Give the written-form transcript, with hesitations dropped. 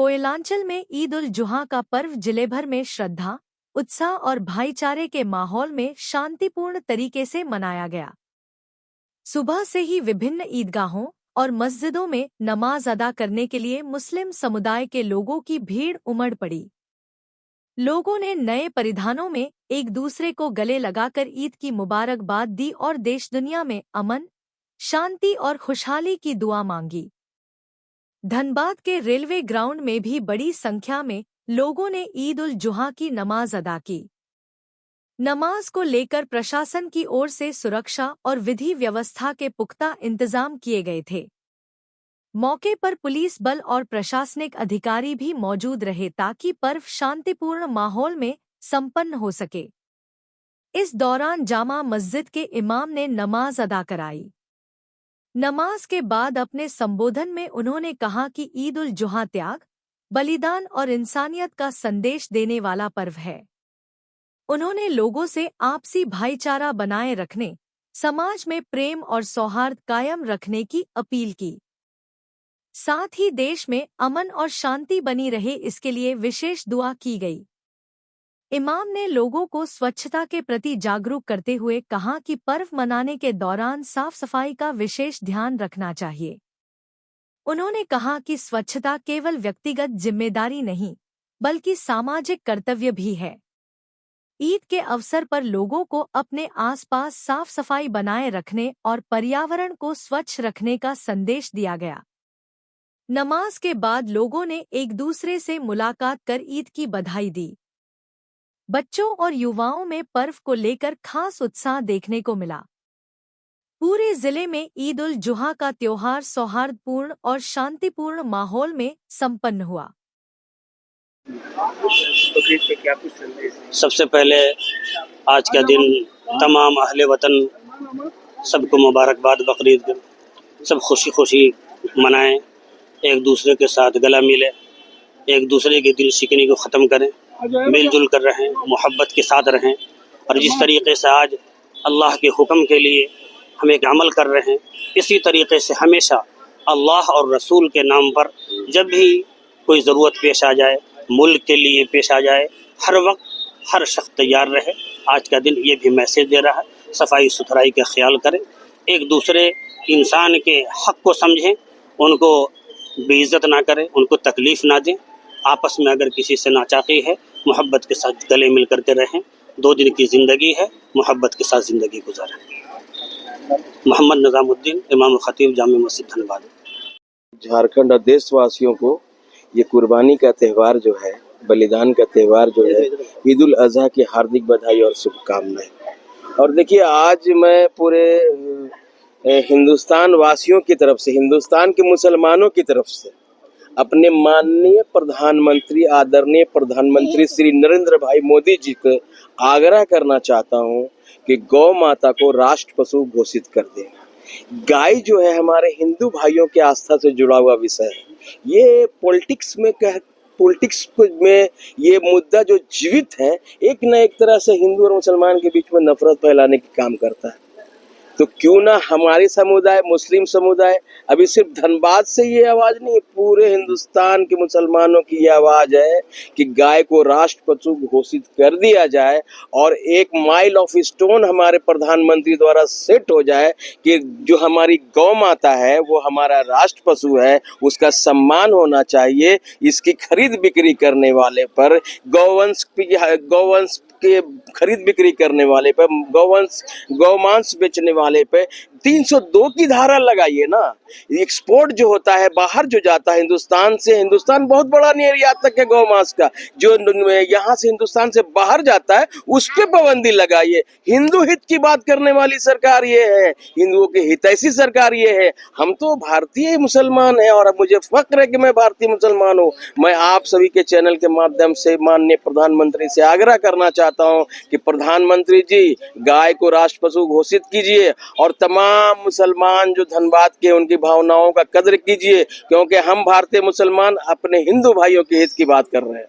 कोयलांचल में ईद उल जुहा का पर्व जिले भर में श्रद्धा, उत्साह और भाईचारे के माहौल में शांतिपूर्ण तरीके से मनाया गया। सुबह से ही विभिन्न ईदगाहों और मस्जिदों में नमाज अदा करने के लिए मुस्लिम समुदाय के लोगों की भीड़ उमड़ पड़ी। लोगों ने नए परिधानों में एक दूसरे को गले लगाकर ईद की मुबारकबाद दी और देश दुनिया में अमन, शांति और खुशहाली की दुआ मांगी। धनबाद के रेलवे ग्राउंड में भी बड़ी संख्या में लोगों ने ईद उल जुहा की नमाज अदा की। नमाज को लेकर प्रशासन की ओर से सुरक्षा और विधि व्यवस्था के पुख्ता इंतजाम किए गए थे। मौके पर पुलिस बल और प्रशासनिक अधिकारी भी मौजूद रहे ताकि पर्व शांतिपूर्ण माहौल में संपन्न हो सके। इस दौरान जामा मस्जिद के इमाम ने नमाज अदा कराई। नमाज के बाद अपने संबोधन में उन्होंने कहा कि ईद उल जुहा त्याग, बलिदान और इंसानियत का संदेश देने वाला पर्व है। उन्होंने लोगों से आपसी भाईचारा बनाए रखने, समाज में प्रेम और सौहार्द कायम रखने की अपील की। साथ ही देश में अमन और शांति बनी रहे इसके लिए विशेष दुआ की गई। इमाम ने लोगों को स्वच्छता के प्रति जागरूक करते हुए कहा कि पर्व मनाने के दौरान साफ सफाई का विशेष ध्यान रखना चाहिए। उन्होंने कहा कि स्वच्छता केवल व्यक्तिगत जिम्मेदारी नहीं, बल्कि सामाजिक कर्तव्य भी है। ईद के अवसर पर लोगों को अपने आसपास साफ सफाई बनाए रखने और पर्यावरण को स्वच्छ रखने का संदेश दिया गया। नमाज के बाद लोगों ने एक दूसरे से मुलाकात कर ईद की बधाई दी। बच्चों और युवाओं में पर्व को लेकर खास उत्साह देखने को मिला। पूरे जिले में ईद उल जुहा का त्योहार सौहार्दपूर्ण और शांतिपूर्ण माहौल में संपन्न हुआ। सबसे पहले आज का दिन तमाम अहले वतन सबको मुबारकबाद। बकरीद सब खुशी खुशी मनाएं, एक दूसरे के साथ गला मिले, एक दूसरे के दिल शिकनी को ख़त्म करें, मिलजुल कर रहें, मोहब्बत के साथ रहें। और जिस तरीके से आज अल्लाह के हुक्म के लिए हम एक अमल कर रहे हैं, इसी तरीके से हमेशा अल्लाह और रसूल के नाम पर जब भी कोई ज़रूरत पेश आ जाए, मुल्क के लिए पेश आ जाए, हर वक्त हर शख्स तैयार रहे। आज का दिन ये भी मैसेज दे रहा है, सफाई सुथराई का ख्याल करें, एक दूसरे इंसान के हक़ को समझें, उनको बेइज्जत ना करें, उनको तकलीफ़ ना दें। आपस में अगर किसी से नाचाकी है, मोहब्बत के साथ गले मिल करके रहें। 2 दिन की ज़िंदगी है, मोहब्बत के साथ ज़िंदगी गुजारें। मोहम्मद निज़ामुद्दीन, इमाम खतीब, जामे मस्जिद धनबाद। झारखंड और देशवासियों को ये कुर्बानी का त्यौहार जो है, बलिदान का त्यौहार जो है, ईद उल अज़हा की हार्दिक बधाई और शुभकामनाएं। और देखिए, आज मैं पूरे हिंदुस्तान वासियों की तरफ से, हिंदुस्तान के मुसलमानों की तरफ से अपने माननीय प्रधानमंत्री, आदरणीय प्रधानमंत्री श्री नरेंद्र भाई मोदी जी को आग्रह करना चाहता हूं कि गौ माता को राष्ट्र पशु घोषित कर दें। गाय जो है हमारे हिंदू भाइयों के आस्था से जुड़ा हुआ विषय है। ये पॉलिटिक्स में ये मुद्दा जो जीवित है, एक न एक तरह से हिंदू और मुसलमान के बीच में नफरत फैलाने की काम करता है। तो क्यों ना हमारे समुदाय, मुस्लिम समुदाय, अभी सिर्फ धनबाद से ये आवाज नहीं, पूरे हिंदुस्तान के मुसलमानों की ये आवाज है कि गाय को राष्ट्र पशु घोषित कर दिया जाए और एक माइल ऑफ स्टोन हमारे प्रधानमंत्री द्वारा सेट हो जाए कि जो हमारी गौ माता है वो हमारा राष्ट्र पशु है, उसका सम्मान होना चाहिए। इसकी खरीद बिक्री करने वाले पर, गौवंश के खरीद बिक्री करने वाले पे, गौमांस बेचने वाले पे 302 की धारा लगाइए ना। एक्सपोर्ट जो होता है, बाहर जो जाता है हिंदुस्तान से, हिंदुस्तान बहुत बड़ा निर्यातक है गौमांस का, जो यहाँ से हिंदुस्तान से बाहर जाता है उस पे पाबंदी लगाइए। हिंदू हित की बात करने वाली सरकार ये है, हिंदुओं की हितैषी सरकार ये है। हम तो भारतीय मुसलमान हैं और अब मुझे फक्र है कि मैं भारतीय मुसलमान हूँ। मैं आप सभी के चैनल के माध्यम से माननीय प्रधानमंत्री से आग्रह करना चाहता हूँ कि प्रधानमंत्री जी गाय को राष्ट्र पशु घोषित कीजिए और तमाम मुसलमान जो धनबाद के, उनकी भावनाओं का कद्र कीजिए, क्योंकि हम भारतीय मुसलमान अपने हिंदू भाइयों के हित की बात कर रहे हैं।